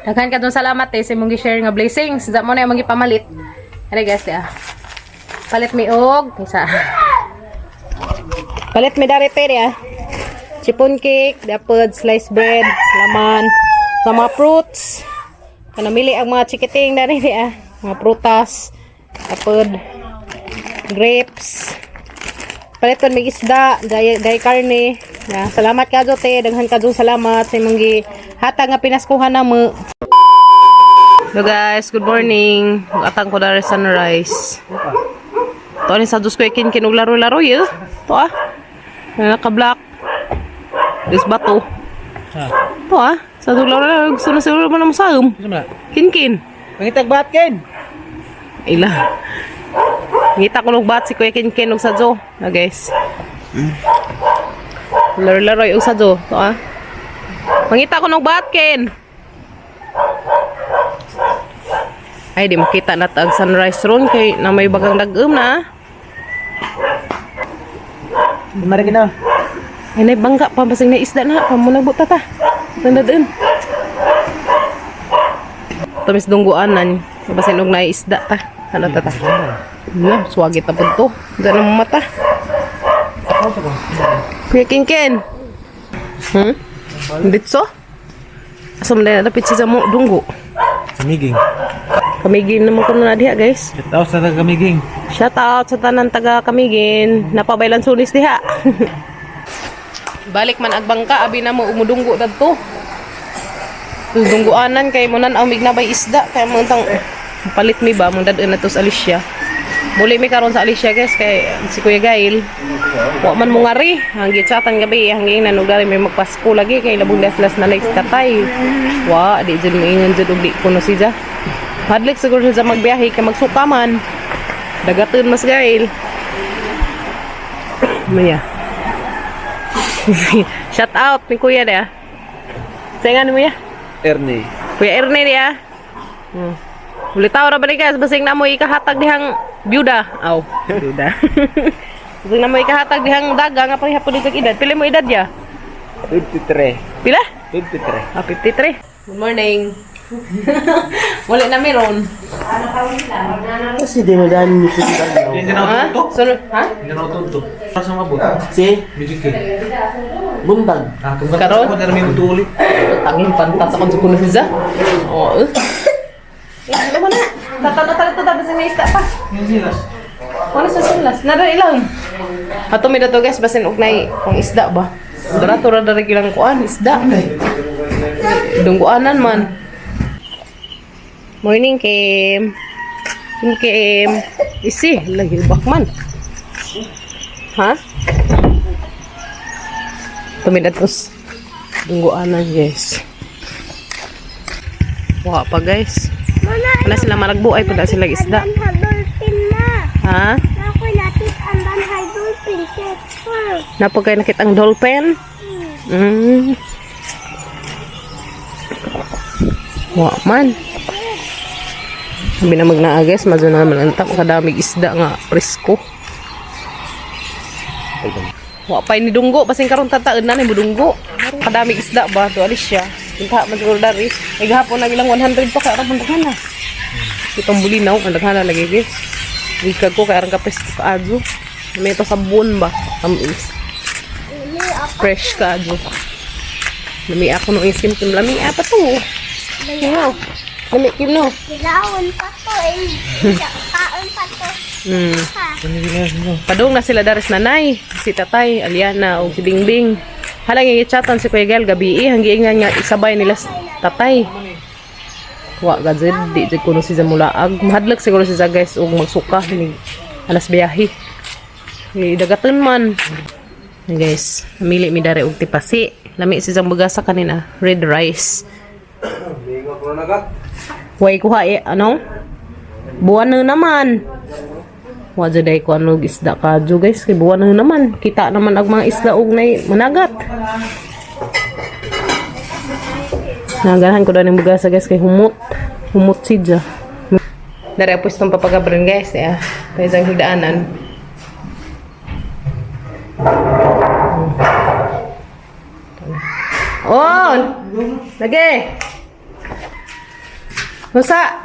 Daghan ka dun salamat sa imong gi-share nga blessings. Sa mo na imong gipamalit. Ano guys, palit mi og isa. Palit mi dari ya. Chipon cake, dapat sliced bread, laman, sama fruits. Kanamili ang mga chikiting dari mga prutas, dapat grapes. Paliton may isda, day karne. Salamat ka te, daghan ka salamat sa imong gihatag nga pinaskuhan na mo. Hello guys, good morning. Atang ko dari sunrise. To ni sa dus ko ikin kinug laro-laro yo. To naka-black. Dis bato. To sa dus laro gusto na siguro man mo saum. Kinkin. Pangitag bat ken. Ila. Ngita ko nung bat si Kuya Kinkin og sadyo na guys. Laro-laro og sadyo. To Mangita ko nung bat Ken. Ay di makita na tag sunrise ron kay na may bagang dagom na. Mari kita. Ay nay bangga pambasing na isda na pamunag buta ta. Tandaan. Tamis dungguanan basin og na isda ta. Ano ta ta? Na suwagit ta pud to. Dala mo mata. Kuya Kinkin. Ditso? Asam na napit siya mo dunggo. Kamiging. Kamigin naman ko na diha guys. Shout out sa taga Kamiging. Shout out sa tanan taga Kamigin. Napabaylan sulis diha. Balik man agbangka abi na mo umudunggo dadto. Dungguanan kay mo nan ang mignabay isda kay mo tang palit mi ba mong dadon na to sa Alicia. Muli mi karon sa Alicia guys kay si Kuya Gail. Wa man mo ngari, hanggi chatan gabi hanggi nanugari may magpasko lagi kay labong daslas na next katay. Wa di jud mo ingon jud og di kuno siya. Hadlik siguro sa magbiyahe kay magsuka man. Dagaton mas Gail. Maya. Shout out ni Kuya dia. Sayangan mo ya. Ernie. Kuya Ernie dia. Ulitaw ra ba guys basing na mo ikahatag dihang byuda. Aw, byuda. Basing na mo ikahatag dihang daga nga parehapon dito edad. Pila mo edad ya? 53. Pila? 53. 53. Good morning. Wala na meron. Kasi di mo daan ni Kuya. Hindi na Ha? Sunod, ha? Hindi na utunto. Pasang mabot. Si Music. Buntag. Karon? Ko na may utuli. Tanging pantas ako sa kuno siya. Oo. Ano man na? Tatana-tana to dapat sa isda pa. Yung silas. Ano sa silas? Nara ilang. Ato mi dato guys basin og nay kung isda ba. Dara to ra dari kilang kuan isda. Dungguanan man. Morning Kim. Kim. Isi lagi bakman. Ha? Tumidatos. Dungguanan guys. Wah pa guys. Wala sila malagbo ay pala sila isda. Ha? Napa kayo nakita ang dolphin? Wah man. Sabi na magnaagas, madyo na naman antak kadamig isda nga presko. Wah pa ni dunggo, basing karon tataon na ni budunggo. Kadamig isda ba to Alicia? Tinta madyo dari. Ay gahapon na ilang 100 pa ka ra puntahan na. Itong bulinaw, ang daghana lagi guys. Ikag ko kaya ang kapres ko kaadyo. May ito sabon ba? Tamis. Fresh kaadyo. Lami ako nung isim tim. Lami apa to? Wow. Lami kim no? Kaon pa to Kaon pa to. Padung na sila daris nanay. Si tatay, Aliana, o si Bingbing. Halang i-chatan si Kuya Gail gabi hanggang nga isabay nila tatay. Wa gadzid di jud kuno si Zamulaag. Mahadlak siguro si guys og magsuka ni alas biyahe. Dagaton man. Guys, namili mi dare og tipasi. Lami si Zang bagasa kanina, red rice. Way kuha ano? Buwan na naman. Wa jud ay ko ano isda kadyo guys, kay buwan na naman. Kita naman ang mga isda og nay managat. Naganahan ko daw ng bugasa guys kay humot. Humot sidya. Dari apos itong papagabran guys. Paisang higdaanan. On! Lagi! Nusa.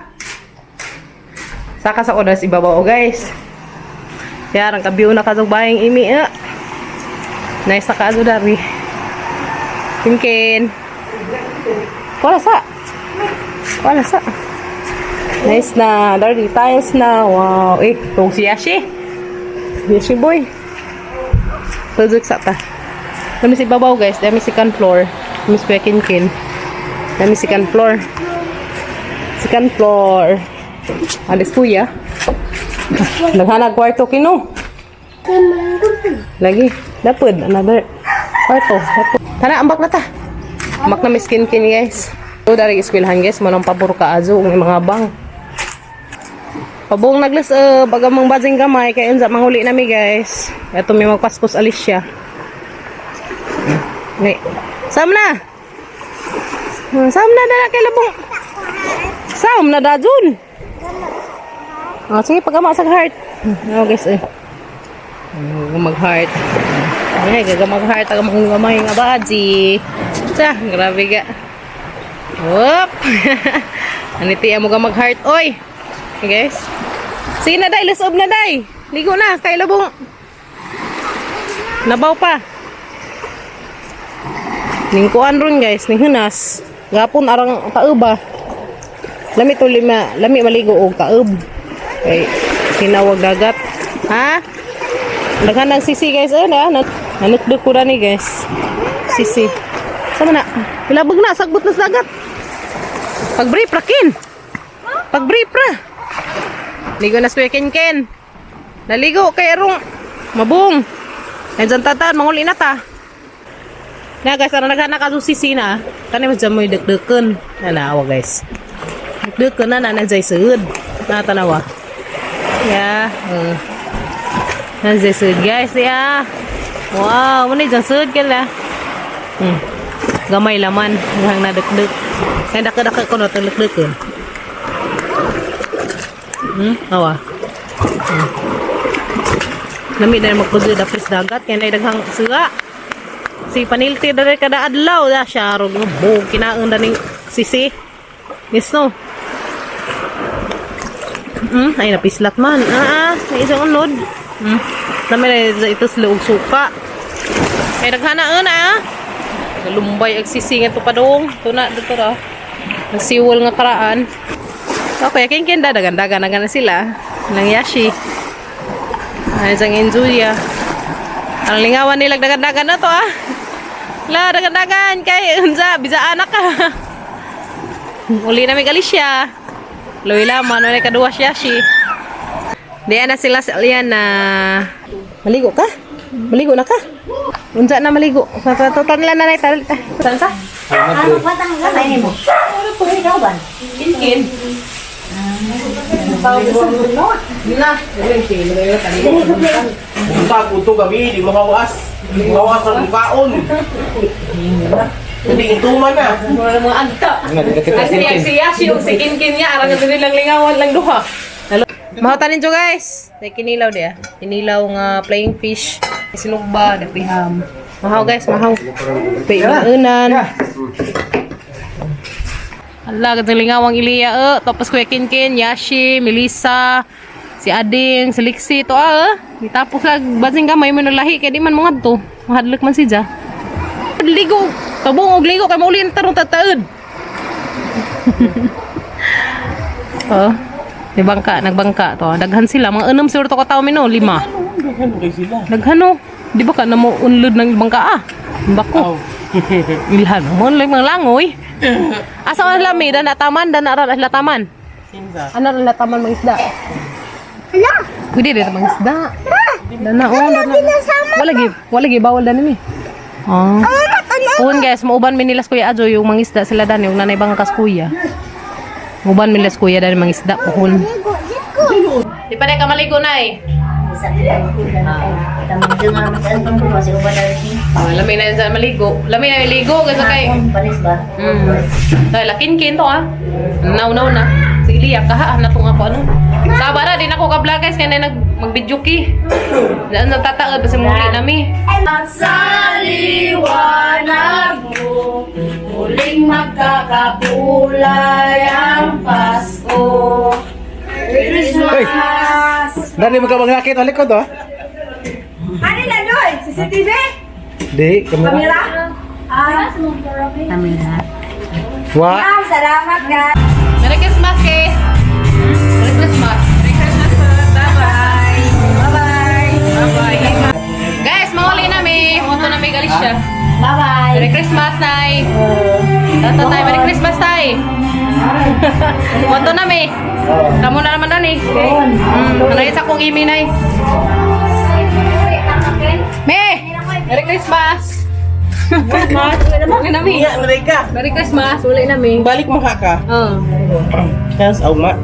Saka sa oras ibabaw guys. Kaya ang kabiyo na kasog bayang imi Nice na kaso dari. Kinkin. Wala sa. Nice na. Dari tiles na. Wow. Tong si Yashi. Yashi boy. Tuzuk sa ta. Dami si babaw guys. Dami second floor. Dami si Kinkin. Dami second floor. Second floor. Alis kuya. Naghanag kwarto kino. Lagi. Dapat. Another kwarto. Tara, ambak na ta. Ambak na miskin guys. So, dari eskwelahan guys. Manang pabor ka azo. Ng mga bang. Pabong naglas bagamang bazing gamay. Kaya yun sa manghuli nami guys. Ito may magpaspos alis siya. Okay. Sam na. Sam na dala kay labong. Sam na dajun. Sige, pagama sa heart. Guys, mag-heart. Ay, gagamag-heart. Agamang gamay nga baji. Grabe ka. Whoop! Aniti, mo ka mag-heart. Oy! Okay, guys. Sige na, day. Lasob na, day. Ligo na. Kay labong. Nabaw pa. Ningkuan ron, guys. Ninghunas. Gapon, arang kauba. Lami to lami maligo o kaub. Kay tinawag dagat. Ha? Daghan ng sisi guys. Nanutduk ko ni guys. Sisi. Sama na. Ilabog na sagbot na sa dagat. Pag-brief rakin. Pag-brief ra. Ligo na suya ken. Naligo kay arong mabung. Nandiyan tatan manguli na ta. Na guys, ano naghanak ka sisi na. Kani mo moy dek-deken. Nanawa guys. Dek-deken na nanay seud. Natanawa. Ya, nanti sud guys ya. Wow, mana jangan sud kan lah. Gamay laman, hang na dek-dek. Kaya daka-daka ko na dek-deken. Awa. Nami dari magpuzo dapis dagat kaya na daghang suga. Si panilti dari kada adlaw da siya rog bo kinaon daning sisi. Misno. Ay napislat man. May isang unod. Dami na ito sila og suka. Ay naghanaan na. Lumbay ag sising ito padong. Ito na dito ra. Nagsiwol nga karaan. Okay, kin dagan-dagan na sila. Nang Yashi. Ay isang Enjuya. Ang lingawan nila dagan-dagan na to La dagan-dagan kay unsa bisa anak ka. Uli na may Alicia. Loy laman, wala kadua siya si. Diyan na sila liyan na. Maligo ka? Maligo na ka? Unsa na maligo? Total lang na naitali. Saan sa? Ano pa tang gamay nimo? Ano po ikaw ba? Kinkin. Na. Unsa ko to gabi, di mahawas. Di mahawas ang kaon. Hindi ituman na. Wala mga agta. Si Yashi o si Kinkin niya. Arang ito nilang lingawan lang duha. Mahutanin siya guys. May kinilaw dia. Kinilaw nga flying fish. Sinugba. Dapiham. Mahaw guys. Mahaw. Painunan. Ala, gandang lingawang Iliya. Tapos Kuya Kinkin, Yashi, Melissa, si Ading, si Lixie. Ito Tapos lang. Basing gamay mo nalahi. Kaya di man mga to. Mahadlik man si Ja. Ligo. Tabong og ligo kay mauli na tarong tataud. Nagbangka to. Daghan sila mga 6 siguro to ka tawo mino, 5. Daghan no. Di ba ka na mo unlod ng bangka Bako. Ilhan mo lang mga langoy. Asa ang lami dan taman dan ara lataman. Ana lataman mangisda. Hala. Pwede din mangisda. Dana wala gi bawal dan ni. Puhon guys, mauban minilas kuya Ajo yung mangisda sila dan yung nanay bang kas kuya. Mauban minilas kuya dan mangisda puhon. Di pa na ka maligo nay. Lami na yun sa maligo. Lami na maligo kasi kay. Dahil lakin-kin to Naw na. Sige liyak ka na tong ako Sabara din ako ka-vlog guys kaya na mag-video ki. Daan na tataod kasi muli nami. Sa liwanag mo, muling magkakakulay ang Hoy. Dari mo ka maglakit ulit ko to. Ano na doon? CCTV? Di, kamera. Kamera? Kamera. Wa. Salamat guys. Merry Christmas, Kay! Merry Christmas! Merry Christmas po! Bye-bye! Bye-bye! Bye-bye! Guys, mahuli namin! Punto na may galis siya. Bye-bye. Merry Christmas, Tay! Tata tayo, Merry Christmas, Tay! Punto na may! Kamu na naman doon eh! Manayos akong imi, Nay! Me! Merry Christmas! Christmas! Uli na mi! Iya, mereka. Merry Christmas! Uli na mi! Balik mo ka. Oh. Yes, uma.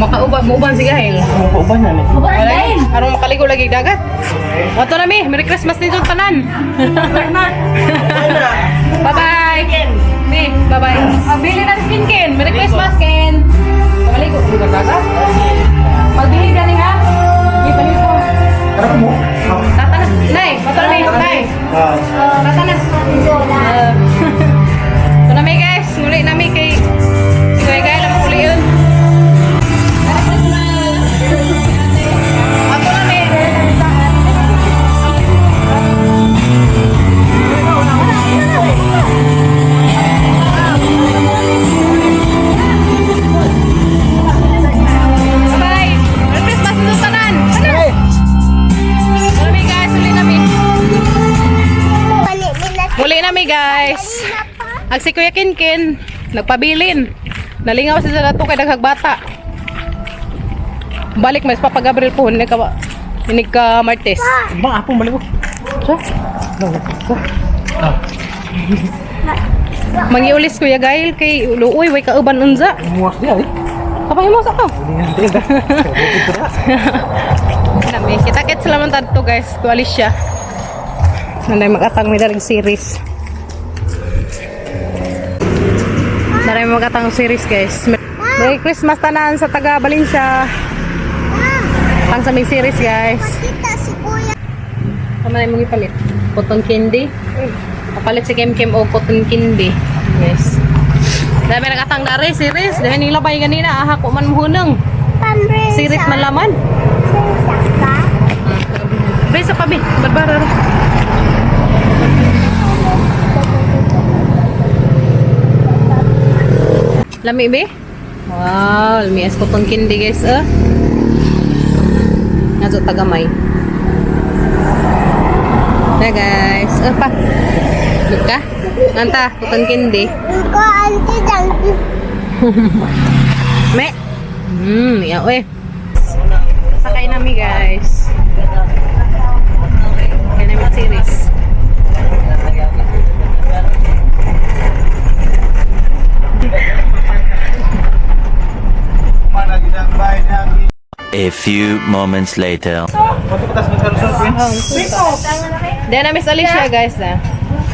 Makauban si Gahil. Uban na ni. Wala, harong makaligo lagi dagat. Wato na mi, Merry Christmas din yung tanan. Bye-bye. Mi, bye-bye. Bili na si Ken. Merry Christmas, Ken. Makaligo ko dagat. Magbili ka ha. Ibalik ko. Karena mo. Tata na. Nay, wato na mi. Nay. Tata na. Ito na mi guys. Muli na mi kay Kuya Gahil ang muli yun. Ako na mi. Bye! Merry Christmas dito tanan! Ano? Muli guys, muli na mi. Muli na mi guys. Ang si Kuya Kinkin, nagpabilin. Nalingaw sa dato kay daghag bata. Balik mas Papa Gabriel po, hinig ka Martes. Bang apong balik mo. Mangiulis Kuya Gail kay luoy way kauban unza. Muas dia, eh. Kapahimo sa ko. Nami, kita-kit salaman tadto guys, to Alicia. Nanay magatang may daring series. Nanay magatang series guys. Merry Christmas tanan sa taga Valencia. Pang sa may series guys. Kita si Kuya. Tama na yung ipalit. Cotton candy. Kapalit si Kem Kem o cotton candy. Yes. Dahil may nagatang dari series. Dahil nilabay ganina. Aha ko man muhunang. Pambrisa. Sirit man laman. Saka. Brisa pa bi. Barbara. Lami be? Wow. Lami as cotton candy guys. Nazo tagamay. Na guys. Pa. Look ka. Anta. Cotton candy. Iko auntie donkey. Me. Ya we. Sakay nami guys. Kaya namin series. A few moments later. Then na Miss Alicia guys na.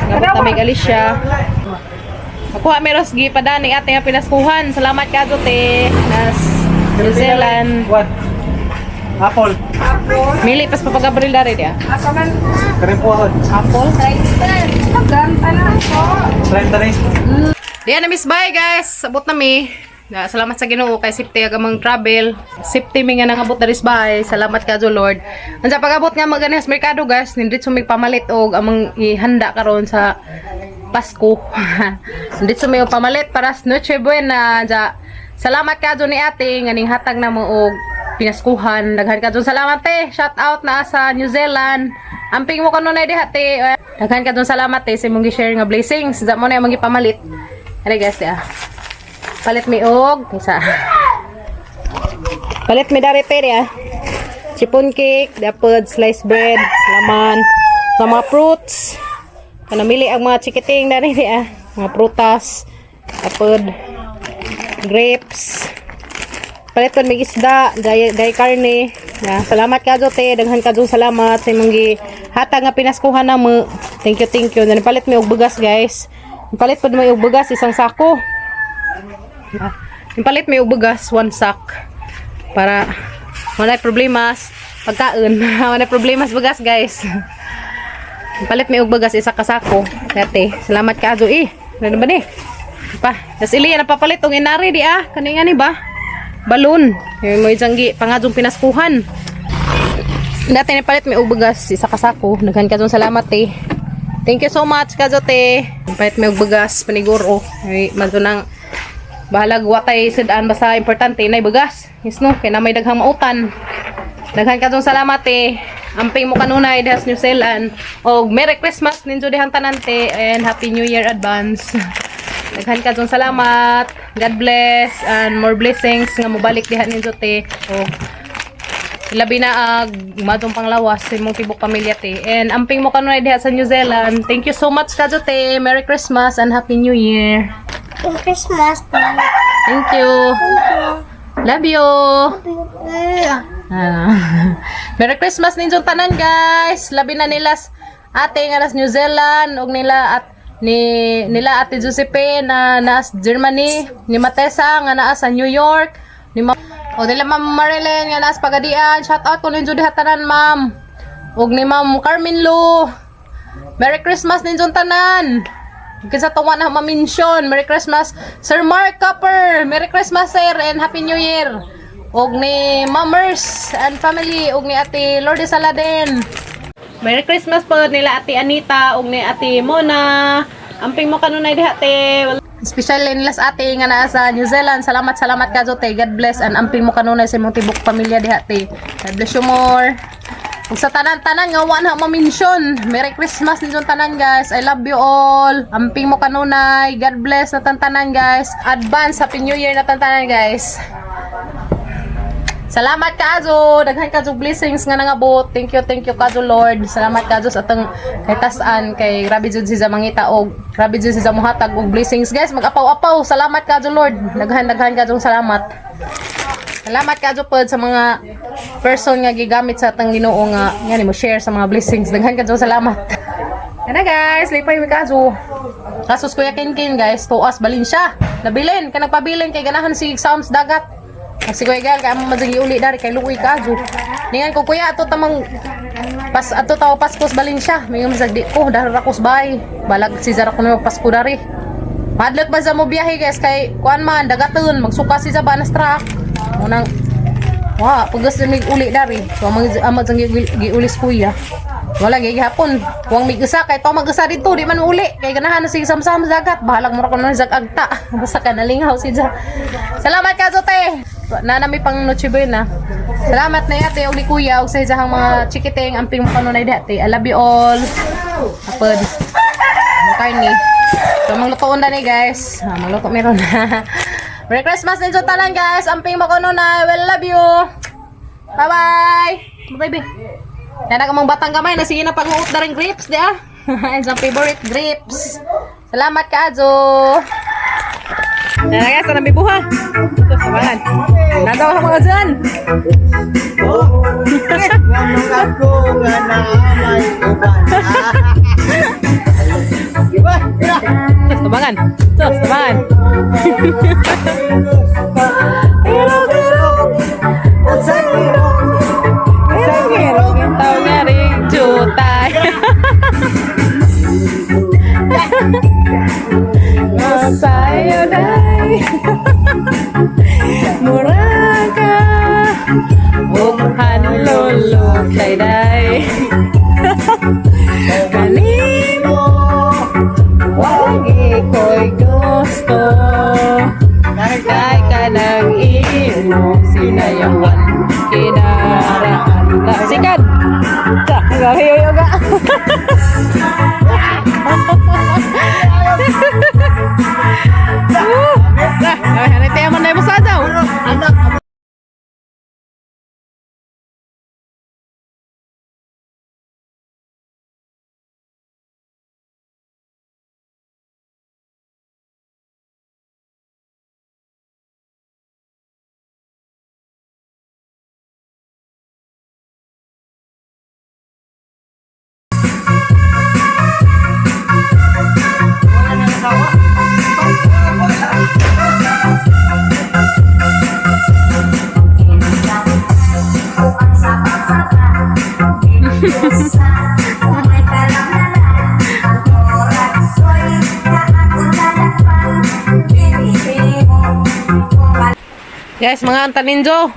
Ngabot na may Alicia. Makuha may Rosgi pa dani ate nga pinaskuhan. Salamat ka te. Nas New Zealand. What? Apple. Mili pas Papa Gabriel dari dia. Keren po ako. Apple. Try. Diyan na Miss Bye guys. Sabot na mi. Salamat sa Ginoo kay safety agamang travel. Safety mi nga nangabot na Bye. Salamat ka jo Lord. Ansa pagabot nga maganas merkado guys, nindit sumig pamalit og amang ihanda karon sa Pasko. Nindit sumig pamalit para sa Noche Buena. Salamat ka jo ni ate nga ning hatag na mo og pinaskuhan. Daghan ka jo salamat te. Shout out na sa New Zealand. Amping mo kanunay di hati. Daghan ka jo salamat te sa imong gi-share nga blessings. Sa mo na imong gipamalit. Ari guys ya. Palit mi og isa. Palit mi dari pere ah. Chipon cake, dapod, sliced bread, laman, sa mga fruits. Kanamili ang mga chikiting dari ah. Mga prutas, dapod, grapes. Palit mi isda, day karne. Salamat ka jo te, daghan ka jo salamat sa imong gihatag nga pinaskuhan na mo. Thank you. Palit mi og bugas guys. Palit pud mi og bugas isang sako. Palit may ubugas, 1 sack para wala problemas pagkaon. Wala problemas bugas guys. Palit may ubugas isa ka sako. Dati, salamat ka ajo ano ba ni? Pa, tas ili na papalit og inari di ah. Kani nga ni ba? balon. Yung mo janggi pangadong pinaskuhan. Dati ni palit may ubagas isa kasako. Daghan ka salamat eh. Thank you so much kajote. Palit may ubagas paniguro. Ay madunang bahalag watay sidaan basta importante na ibagas. Yes no, kay na may daghang mautan. Daghan ka salamat eh. Amping mo kanunay dihas New Zealand. Og Merry Christmas ninyo dihang tanante and Happy New Year advance. Daghan ka salamat. God bless and more blessings nga mobalik diha ninyo te. Og labi na madong panglawas sa imong tibok pamilya te. And amping mo kanunay diha sa New Zealand. Thank you so much kajote. Merry Christmas and Happy New Year. Merry Christmas. Thank you. Love you. Merry Christmas ninyong tanan guys. Labi na nila ate nga nas New Zealand og nila at nila ate Josephine na nas Germany, ni Matesa nga naa sa New York, ni o nila Ma'am Marilyn nga nas Pagadian. Shout out ko ninyo diha tanan ma'am. Og ni Ma'am Carmen Lu. Merry Christmas ninyong tanan. Kinsa tuwa na ma-mention. Merry Christmas Sir Mark Copper. Merry Christmas sir and Happy New Year. Og ni Mamers and family og ni Ate Lourdes Saladin. Merry Christmas po nila Ate Anita og ni Ate Mona. Amping mo kanunay diha te. Especially nila sa ate nga naa sa New Zealand. Salamat kajote. God bless and amping mo kanunay sa imong tibok pamilya diha te. God bless you more. Ug sa tanan-tanan nga wa na ma-mention. Merry Christmas ninyong tanan guys. I love you all. Amping mo kanunay. God bless na tanan guys. Advance Happy New Year na tanan guys. Salamat kaadto, daghan kaadto blessings nga nangabot. Thank you kaadto Lord. Salamat kaadto sa atong kay tasan kay grabe jud si mangita og grabe jud si mohatag og blessings guys. Mag-apaw-apaw. Salamat kaadto Lord. Daghan kaadto salamat. Salamat kaadto pod sa mga person nga gigamit sa atong Ginoo nga ngani mo share sa mga blessings. Daghan kaadto salamat. Kana guys, lipay mi kaadto. Kasus Kuya Kinkin guys, tuas balin siya. Nabilin kay nagpabilin kay ganahan si Sounds dagat. Kasi kuya gan kay amo madagi uli dari kay luoy kaadto. Ningan ko kuya ato tamang ato taw Paskos balin siya. Mingon sa di ko dahil rakos bay. Balag si Zara kuno Pasko dari. Madlot ba sa mo biyahe guys kay kuan man dagaton magsuka si sa banas truck. Munang pugas mig uli dari. So amo sang giulis kuya. Wala gay gihapon. Kuang migusa kay to magusa dito di man uli kay ganahan na si sam-sam zagat. Bahalag mo ra kuno agta. Basta ka nalingaw si Zara. Salamat ka zote. Na nami pang Noche Buena. Salamat na ate uli kuya og sa isang mga chikiting amping mo kanunay dati. I love you all. Apod. Makarni. So manglutoon na ni guys. Mangluto meron na. Merry Christmas din sa tanan guys. Amping mo kanunay. We love you. Bye bye. Bye bye. Yan ang mga batang gamay na sige na pag-uot na rin grapes di ah. And some favorite grapes. Salamat ka Azo. Yan guys, na bibuha. Ito, samahan. Nadaw sa mga dyan. Nganong ako nga na may uban. Tos, tabangan. Tos, tabangan. Tahu nga rin, jutay. Masayo day. Muraga. Bukhan lolo kay day. Kanimo. Wagi ko'y gusto. Kay ka ng imo sinayawan. Kinaraan na. Sikat! Gahiyo yoga. Hanay tayo man na yung masadaw. Anak. Asawa. Guys, mga anta ninjo.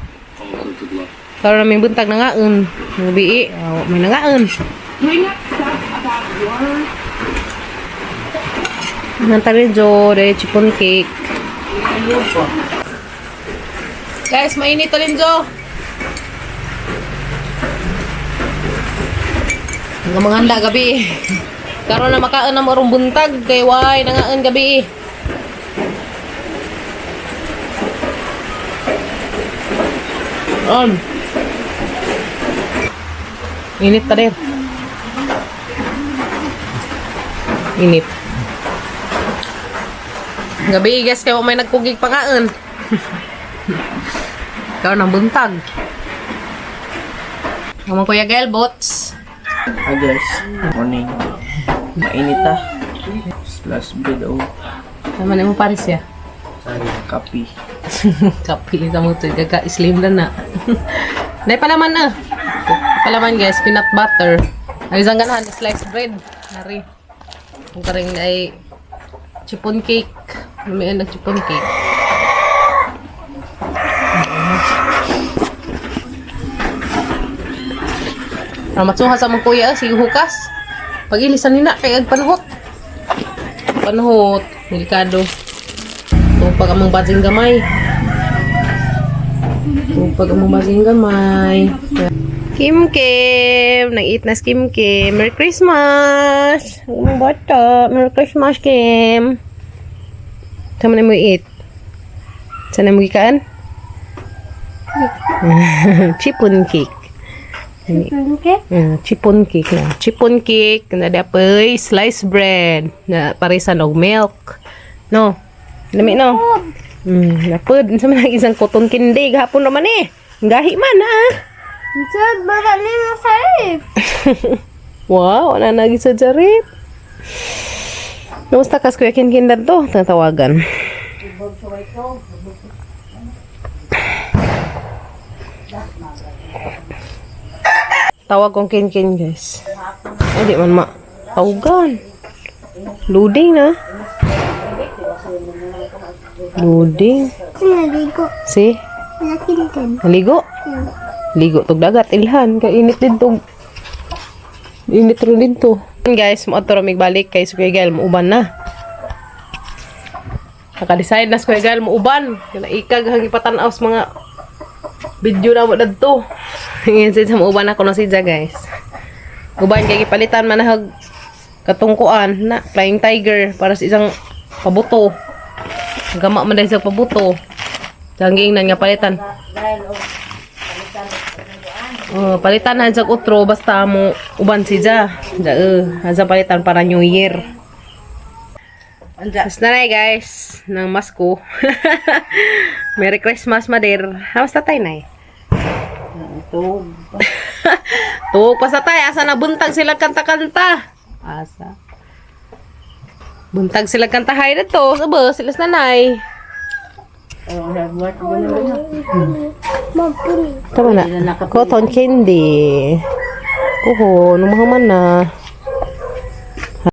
Karon naming buntag na ngaon. Nubi, may nangaon. Mga anta ninjo, de chipon cake. Guys, mainit to ninjo. Nga mga handa gabi. Karon na makaon na morong buntag kay way nangaon gabi. Init pa rin. Init. Gabi guys kaya may nagkugig pangaan. Karon ang buntag. Ang mga Kuya Gelbots. Hi guys, morning. Mainit ah. Last bread oh. Tama na mo Paris ya. Kapi. Kapili sa mo ito. Kaka-slim na na. Dahil palaman na. Palaman guys, peanut butter. Ay isang ganahan, sliced bread. Nari. Kung karing ay chipon cake. Lumian na chipon cake. Ramatsuha sa mga kuya, sige hukas. Pag ilisan nina, kaya panahot. Panahot, delikado. Tupag among basing gamay. Tupag among basing gamay. Kim Kim, nag-eat na si Kim Kim. Merry Christmas! Ang bata, Merry Christmas Kim. Saan mo na mo i-eat? Saan na mo ikaan? Chipon cake. Chipon cake na. Chipon cake na dapat sliced bread na parisan og milk. No. Lami no. Dapat sa man isang cotton candy gahapon naman eh. Gahi man ah. Sad, marami na sarip. Wow, ana nagi sa jarit. Kamusta kas Kuya Kinkin to? Tatawagan. Tawag kong Kinkin guys. Ay, di man tawagan. Loading na. Loading. Naligo. Si? Nakilkan. Naligo? Ligo tog dagat. Ilhan. Kainit din tog. Init rin din to. Guys, mo ato ramig balik kay Kuya Gal. Mauban na. Naka-decide na Kuya Gal. Mauban. Naikag hang ipatanaw sa mga video na mo dadto. Ngayon sa mauban ako na siya guys. Uban kay gipalitan man hag katungkuan na Flying Tiger para sa isang pabuto. Gama man dahil sa pabuto. Jangging na nga palitan. Palitan na sa utro basta mo uban siya. Sa palitan para New Year. Tapos na guys ng Masko. Merry Christmas Madir. How's tatay na Tuog pa sa tay. Asa na buntag sila kanta-kanta. Asa. Buntag sila kantahay na to. Saba, sila nanay. Tama na. Cotton candy. Oo, numuhaman na.